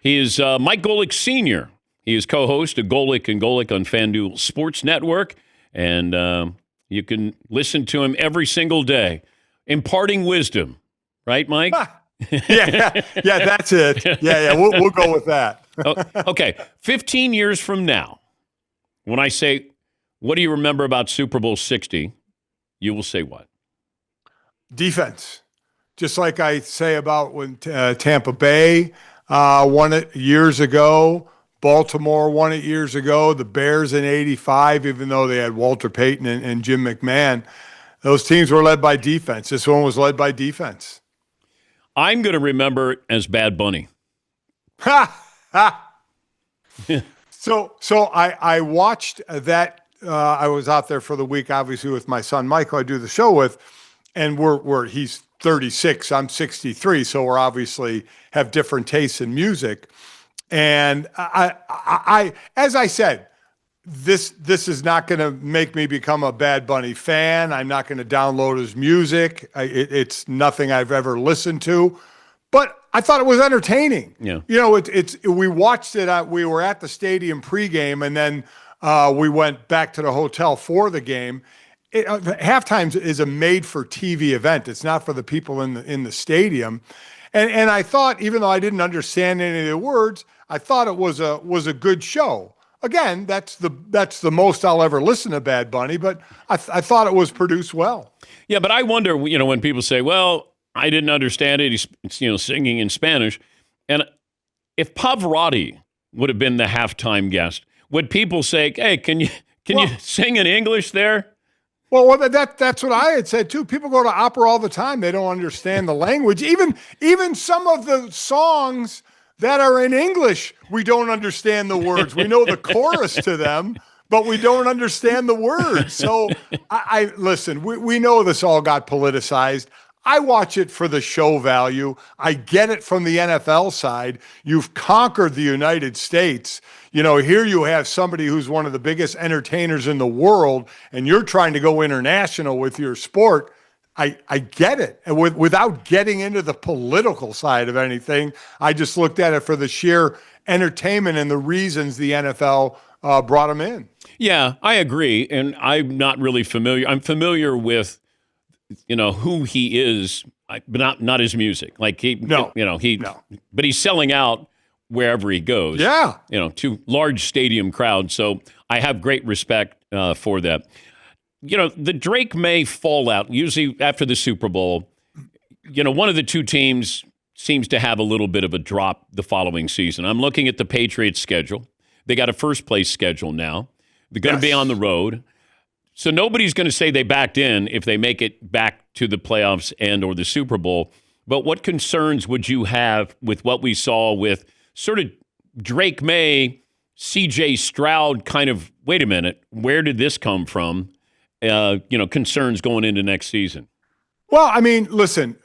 He is Mike Golic Sr. He is co-host of Golic and Golic on FanDuel Sports Network, and you can listen to him every single day, imparting wisdom. Right, Mike? Yeah, that's it. Yeah, we'll go with that. Okay, 15 years from now, when I say, what do you remember about Super Bowl 60, you will say what? Defense. Just like I say about when Tampa Bay won it years ago, Baltimore won it years ago, the Bears in 85, even though they had Walter Payton and Jim McMahon, those teams were led by defense. This one was led by defense. I'm going to remember it as Bad Bunny. So I watched that. I was out there for the week, obviously, with my son Michael. I do the show with, and he's 36, I'm 63, so we're obviously have different tastes in music. And I as I said, this is not going to make me become a Bad Bunny fan. I'm not going to download his music. It's nothing I've ever listened to, but I thought it was entertaining. Yeah. You know, we watched it. We were at the stadium pregame, and then we went back to the hotel for the game. Halftime is a made-for-TV event. It's not for the people in the stadium. And I thought, even though I didn't understand any of the words, I thought it was a good show. Again, that's the most I'll ever listen to Bad Bunny, but I thought it was produced well. Yeah, but I wonder, when people say, "Well, I didn't understand it," he's singing in Spanish, and if Pavarotti would have been the halftime guest, would people say, "Hey, can you sing in English there?" Well, that's what I had said too. People go to opera all the time; they don't understand the language. Even some of the songs that are in English, we don't understand the words. We know the chorus to them, but we don't understand the words. So I listen, we know this all got politicized. I watch it for the show value. I get it from the NFL side. You've conquered the United States. Here you have somebody who's one of the biggest entertainers in the world, and you're trying to go international with your sport. I get it. And without getting into the political side of anything, I just looked at it for the sheer entertainment and the reasons the NFL brought him in. Yeah, I agree. And I'm not really familiar. I'm familiar with, who he is, but not his music. Like No. But he's selling out wherever he goes. Yeah. To large stadium crowds. So I have great respect for that. The Drake-May fallout, usually after the Super Bowl, one of the two teams seems to have a little bit of a drop the following season. I'm looking at the Patriots' schedule. They got a first-place schedule now. They're going to be on the road. So nobody's going to say they backed in if they make it back to the playoffs and or the Super Bowl. But what concerns would you have with what we saw with sort of Drake-May, C.J. Stroud kind of, wait a minute, where did this come from? Concerns going into next season? Well, I mean, listen,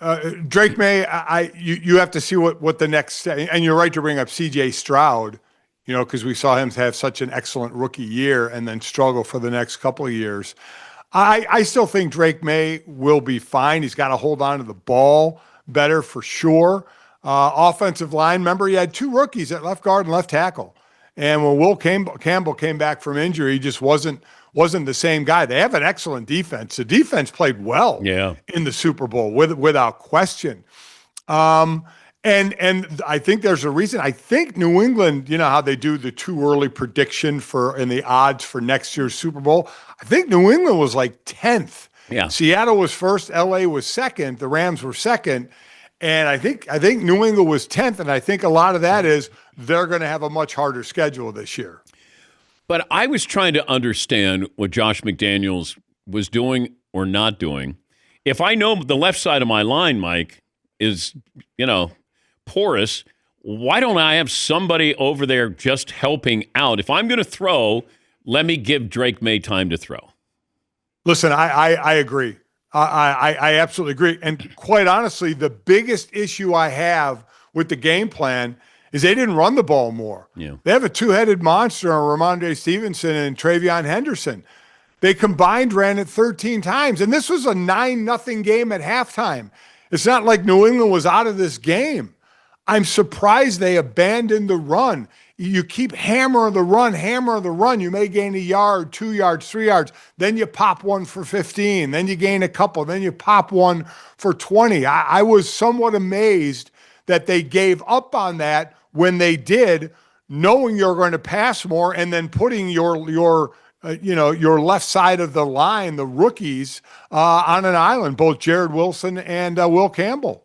Drake-May, you have to see what the next, and you're right to bring up C.J. Stroud, because we saw him have such an excellent rookie year and then struggle for the next couple of years. I still think Drake-May will be fine. He's got to hold on to the ball better for sure. Offensive line, remember, he had two rookies at left guard and left tackle. And when Will Campbell came back from injury, he just wasn't the same guy. They have an excellent defense. The defense played well in the Super Bowl without question. And I think there's a reason. I think New England, how they do the too early prediction and the odds for next year's Super Bowl. I think New England was like 10th. Yeah. Seattle was first, LA was second, the Rams were second. And I think New England was 10th, and I think a lot of that is they're going to have a much harder schedule this year. But I was trying to understand what Josh McDaniels was doing or not doing. If I know the left side of my line, Mike, is, porous, why don't I have somebody over there just helping out? If I'm going to throw, let me give Drake-May time to throw. Listen, I agree. I absolutely agree. And quite honestly, the biggest issue I have with the game plan is they didn't run the ball more. Yeah. They have a two-headed monster on Ramondre Stevenson and Travion Henderson. They combined ran it 13 times, and this was a 9-0 game at halftime. It's not like New England was out of this game. I'm surprised they abandoned the run. You keep hammering the run, hammer the run. You may gain a yard, 2 yards, 3 yards. Then you pop one for 15. Then you gain a couple. Then you pop one for 20. I was somewhat amazed that they gave up on that when they did, knowing you're going to pass more and then putting your left side of the line, the rookies, on an island, both Jared Wilson and Will Campbell.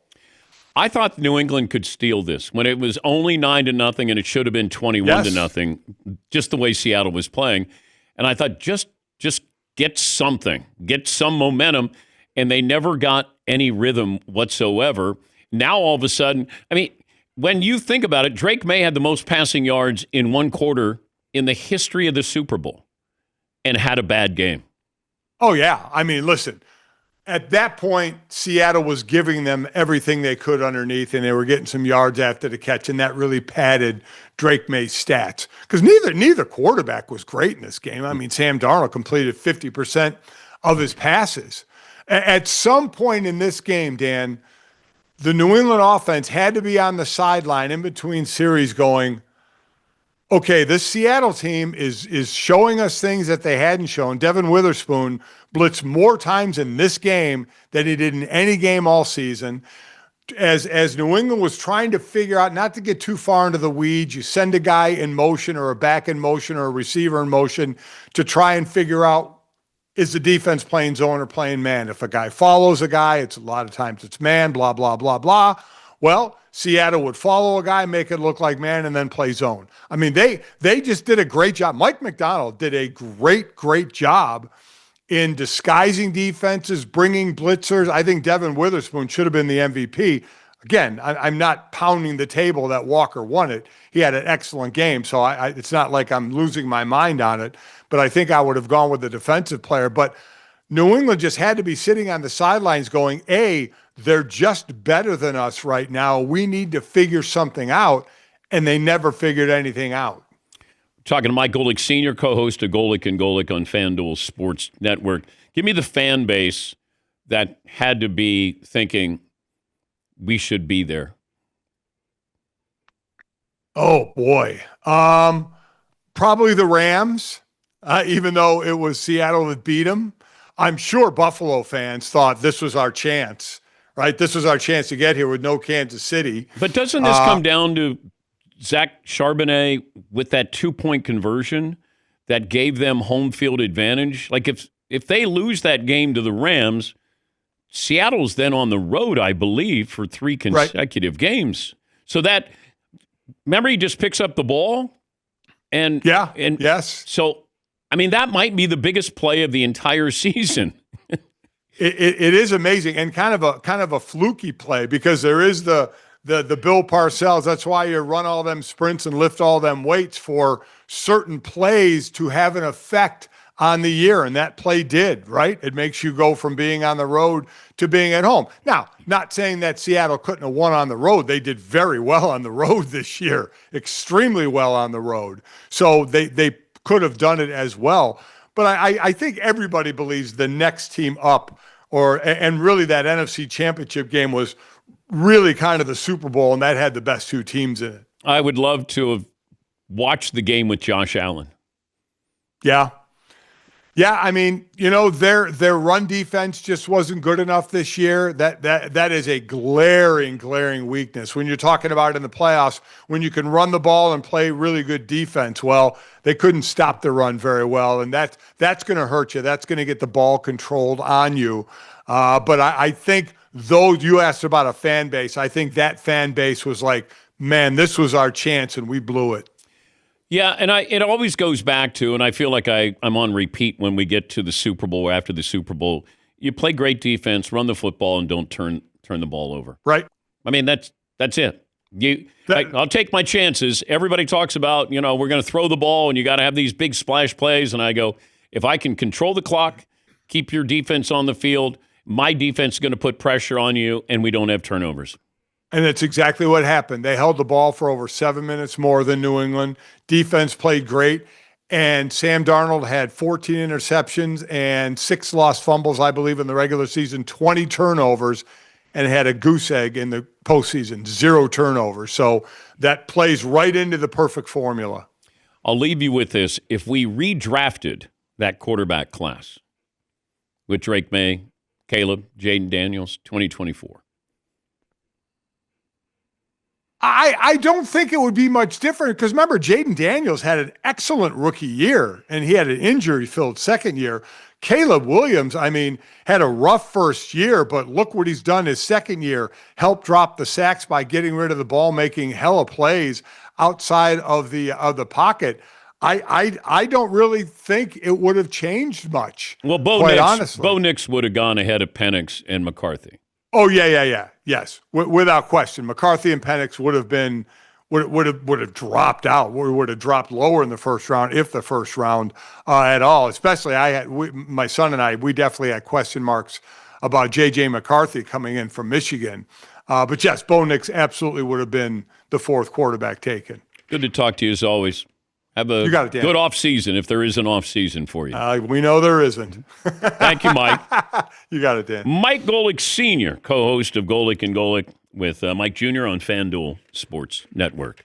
I thought New England could steal this when it was only 9-0 and it should have been 21-0, just the way Seattle was playing. And I thought just get something, get some momentum, and they never got any rhythm whatsoever. Now all of a sudden, I mean, when you think about it, Drake May had the most passing yards in one quarter in the history of the Super Bowl and had a bad game. Oh, yeah. I mean, listen. At that point, Seattle was giving them everything they could underneath, and they were getting some yards after the catch, and that really padded Drake May's stats. Because neither quarterback was great in this game. I mean, Sam Darnold completed 50% of his passes. At some point in this game, Dan, the New England offense had to be on the sideline in between series going, okay, this Seattle team is showing us things that they hadn't shown. Devin Witherspoon blitzed more times in this game than he did in any game all season. As New England was trying to figure out not to get too far into the weeds, you send a guy in motion or a back in motion or a receiver in motion to try and figure out, is the defense playing zone or playing man? If a guy follows a guy, it's a lot of times it's man, blah, blah, blah, blah. Well, Seattle would follow a guy, make it look like man, and then play zone. I mean, they just did a great job. Mike McDonald did a great job in disguising defenses, bringing blitzers. I think Devin Witherspoon should have been the MVP. Again, I'm not pounding the table that Walker won it. He had an excellent game, so it's not like I'm losing my mind on it. But I think I would have gone with the defensive player. But New England just had to be sitting on the sidelines going, they're just better than us right now. We need to figure something out, and they never figured anything out. Talking to Mike Golic, senior co-host of Golic and Golic on FanDuel Sports Network. Give me the fan base that had to be thinking we should be there. Oh, boy. Probably the Rams, even though it was Seattle that beat them. I'm sure Buffalo fans thought this was our chance, right? This was our chance to get here with no Kansas City. But doesn't this come down to Zach Charbonnet with that 2-point conversion that gave them home field advantage? Like if they lose that game to the Rams, Seattle's then on the road, I believe, for 3 consecutive games. So that, remember, he just picks up the ball? Yes. So, I mean, that might be the biggest play of the entire season. It is amazing and kind of a fluky play because there is the Bill Parcells. That's why you run all them sprints and lift all them weights for certain plays to have an effect on the year. And that play did, right? It makes you go from being on the road to being at home. Now, not saying that Seattle couldn't have won on the road. They did very well on the road this year, extremely well on the road. So they could have done it as well. But I think everybody believes the next team up and really that NFC Championship game was really kind of the Super Bowl, and that had the best 2 teams in it. I would love to have watched the game with Josh Allen. Yeah. Yeah, I mean, their run defense just wasn't good enough this year. That is a glaring weakness. When you're talking about in the playoffs, when you can run the ball and play really good defense, well, they couldn't stop the run very well, and that's going to hurt you. That's going to get the ball controlled on you. But I think those, you asked about a fan base, I think that fan base was like, man, this was our chance, and we blew it. Yeah, and it always goes back to, and I feel like I'm on repeat when we get to the Super Bowl or after the Super Bowl, you play great defense, run the football, and don't turn the ball over. Right. I mean, that's it. I'll take my chances. Everybody talks about, we're going to throw the ball, and you got to have these big splash plays, and I go, if I can control the clock, keep your defense on the field, my defense is going to put pressure on you, and we don't have turnovers. And that's exactly what happened. They held the ball for over 7 minutes more than New England. Defense played great. And Sam Darnold had 14 interceptions and 6 lost fumbles, I believe, in the regular season, 20 turnovers. and had a goose egg in the postseason, 0 turnovers. So that plays right into the perfect formula. I'll leave you with this. If we redrafted that quarterback class with Drake May, Caleb, Jaden Daniels, 2024. I don't think it would be much different because remember, Jaden Daniels had an excellent rookie year and he had an injury-filled second year. Caleb Williams, I mean, had a rough first year, but look what he's done his second year. Helped drop the sacks by getting rid of the ball, making hella plays outside of the pocket. I don't really think it would have changed much. Well, Bo Nix would have gone ahead of Penix and McCarthy. Oh yeah. Yes, without question. McCarthy and Penix would have dropped out. Would have dropped lower in the first round, if the first round at all. Especially my son and I, we definitely had question marks about J.J. McCarthy coming in from Michigan. But yes, Bo Nix absolutely would have been the fourth quarterback taken. Good to talk to you as always. Have a good off season if there is an off season for you. We know there isn't. Thank you, Mike. You got it, Dan. Mike Golic Sr., co-host of Golic and Golic with Mike Jr. on FanDuel Sports Network.